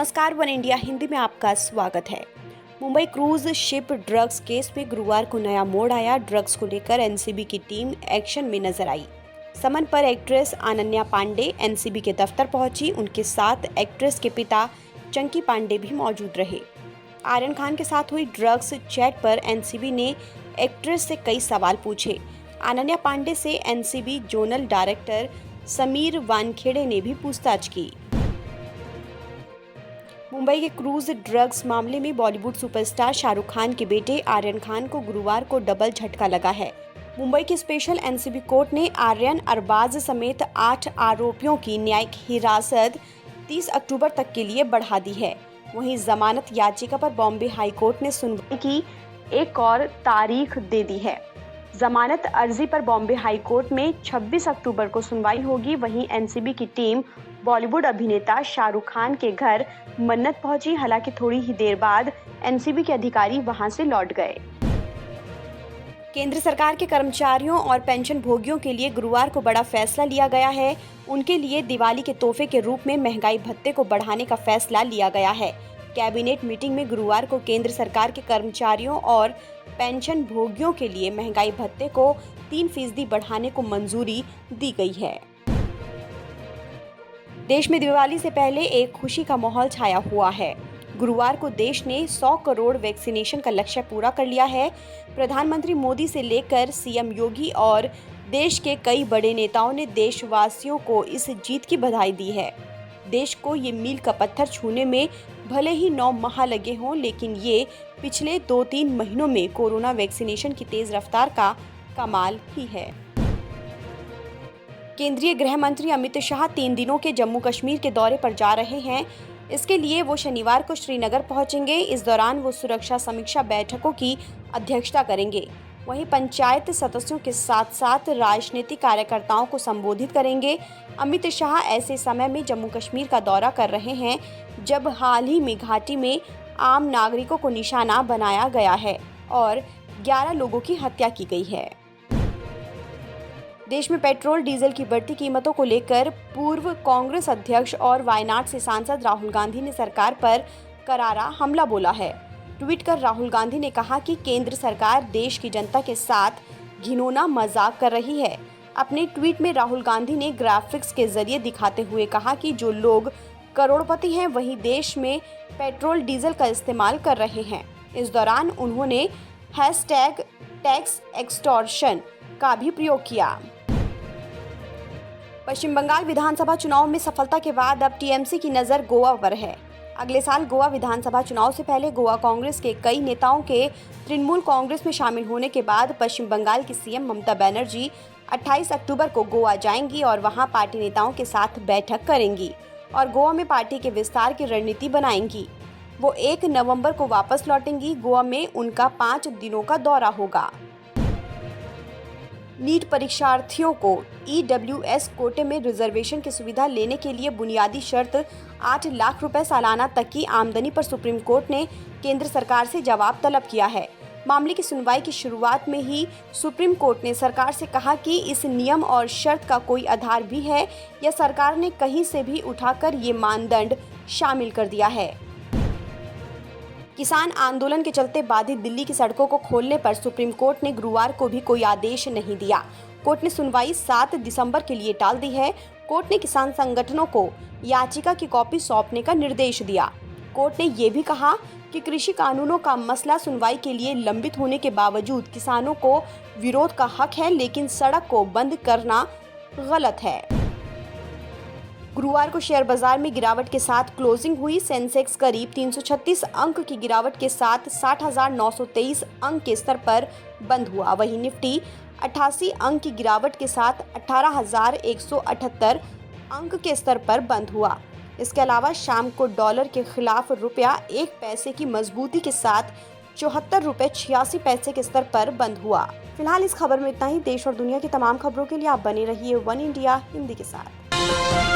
नमस्कार, one India Hindi में आपका स्वागत है। Mumbai cruise ship drugs case में गुरुवार को नया मोड़ आया। ड्रग्स को लेकर एनसीबी की टीम एक्शन में नजर आई। समन पर एक्ट्रेस अनन्या पांडे एनसीबी के दफ्तर पहुंची। उनके साथ एक्ट्रेस के पिता चंकी पांडे भी मौजूद रहे। आर्यन खान के साथ हुई ड्रग्स चैट पर एनसीबी ने एक्ट्रेस से कई सवाल पूछे। अनन्या पांडे से NCB zonal director Sameer Wankhede ने भी पूछताछ की। मुंबई के क्रूज ड्रग्स मामले में बॉलीवुड सुपरस्टार शाहरुख खान के बेटे आर्यन खान को गुरुवार को डबल झटका लगा है। मुंबई की स्पेशल एनसीबी कोर्ट ने आर्यन अरबाज समेत 8 आरोपियों की न्यायिक हिरासत 30 अक्टूबर तक के लिए बढ़ा दी है। वहीं जमानत याचिका पर बॉम्बे हाई कोर्ट ने सुनवाई की एक और तारीख दे दी है। जमानत अर्जी पर बॉम्बे हाई कोर्ट में 26 अक्टूबर को सुनवाई होगी। वहीं एनसीबी की टीम बॉलीवुड अभिनेता शाहरुख खान के घर मन्नत पहुंची। हालांकि थोड़ी ही देर बाद एनसीबी के अधिकारी वहां से लौट गए। केंद्र सरकार के कर्मचारियों और पेंशन भोगियों के लिए गुरुवार को बड़ा फैसला लिया गया है। उनके लिए दिवाली के तोहफे के रूप में महंगाई भत्ते को बढ़ाने का फैसला लिया गया है। कैबिनेट मीटिंग में गुरुवार को केंद्र सरकार के कर्मचारियों और पेंशन भोगियों के लिए महंगाई भत्ते को 3% बढ़ाने को मंजूरी दी गई है। देश में दिवाली से पहले एक खुशी का माहौल छाया हुआ है। गुरुवार को देश ने 100 करोड़ वैक्सीनेशन का लक्ष्य पूरा कर लिया है। प्रधानमंत्री मोदी से लेकर सीएम योगी और देश के कई बड़े नेताओं ने देशवासियों को इस जीत की बधाई दी है। देश को ये मील का पत्थर छूने में भले ही 9 माह लगे हों, लेकिन ये पिछले 2-3 महीनों में कोरोना वैक्सीनेशन की तेज रफ्तार का कमाल ही है। केंद्रीय गृह मंत्री अमित शाह 3 दिनों के जम्मू कश्मीर के दौरे पर जा रहे हैं। इसके लिए वो शनिवार को श्रीनगर पहुंचेंगे। इस दौरान वो सुरक्षा समीक्षा बैठकों की अध्यक्षता करेंगे। वहीं पंचायत सदस्यों के साथ साथ राजनीतिक कार्यकर्ताओं को संबोधित करेंगे। अमित शाह ऐसे समय में जम्मू कश्मीर का दौरा कर रहे हैं जब हाल ही में घाटी में आम नागरिकों को निशाना बनाया गया है और 11 लोगों की हत्या की गई है। देश में पेट्रोल डीजल की बढ़ती कीमतों को लेकर पूर्व कांग्रेस अध्यक्ष और वायनाड से सांसद राहुल गांधी ने सरकार पर करारा हमला बोला है। ट्वीट कर राहुल गांधी ने कहा कि केंद्र सरकार देश की जनता के साथ घिनौना मजाक कर रही है। अपने ट्वीट में राहुल गांधी ने ग्राफिक्स के जरिए दिखाते हुए कहा कि जो लोग करोड़पति हैं वही देश में पेट्रोल डीजल का इस्तेमाल कर रहे हैं। इस दौरान उन्होंने #टैक्स एक्सटॉर्शन का भी प्रयोग किया। पश्चिम बंगाल विधानसभा चुनाव में सफलता के बाद अब टीएमसी की नजर गोवा पर है। अगले साल गोवा विधानसभा चुनाव से पहले गोवा कांग्रेस के कई नेताओं के तृणमूल कांग्रेस में शामिल होने के बाद पश्चिम बंगाल की सीएम ममता बनर्जी 28 अक्टूबर को गोवा जाएंगी और वहां पार्टी नेताओं के साथ बैठक करेंगी और गोवा में पार्टी के विस्तार की रणनीति बनाएंगी। वो 1 नवंबर को वापस लौटेंगी। गोवा में उनका 5 दिनों का दौरा होगा। नीट परीक्षार्थियों को ईडब्ल्यूएस कोटे में रिजर्वेशन की सुविधा लेने के लिए बुनियादी शर्त 8 लाख रुपए सालाना तक की आमदनी पर सुप्रीम कोर्ट ने केंद्र सरकार से जवाब तलब किया है। मामले की सुनवाई की शुरुआत में ही सुप्रीम कोर्ट ने सरकार से कहा कि इस नियम और शर्त का कोई आधार भी है या सरकार ने कहीं से भी उठाकर ये मानदंड शामिल कर दिया है। किसान आंदोलन के चलते बाधित दिल्ली की सड़कों को खोलने पर सुप्रीम कोर्ट ने गुरुवार को भी कोई आदेश नहीं दिया। कोर्ट ने सुनवाई 7 दिसंबर के लिए टाल दी है। कोर्ट ने किसान संगठनों को याचिका की कॉपी सौंपने का निर्देश दिया। कोर्ट ने ये भी कहा कि कृषि कानूनों का मसला सुनवाई के लिए लंबित होने के बावजूद किसानों को विरोध का हक है, लेकिन सड़क को बंद करना गलत है। गुरुवार को शेयर बाजार में गिरावट के साथ क्लोजिंग हुई। सेंसेक्स करीब 336 अंक की गिरावट के साथ 60,923 अंक के स्तर पर बंद हुआ। वहीं निफ्टी 88 अंक की गिरावट के साथ 18,178 अंक के स्तर पर बंद हुआ। इसके अलावा शाम को डॉलर के खिलाफ रुपया 1 पैसे की मजबूती के साथ 74 रुपये 86 पैसे के स्तर पर बंद हुआ। फिलहाल इस खबर में इतना ही। देश और दुनिया की तमाम खबरों के लिए आप बने रहिए वन इंडिया हिंदी के साथ।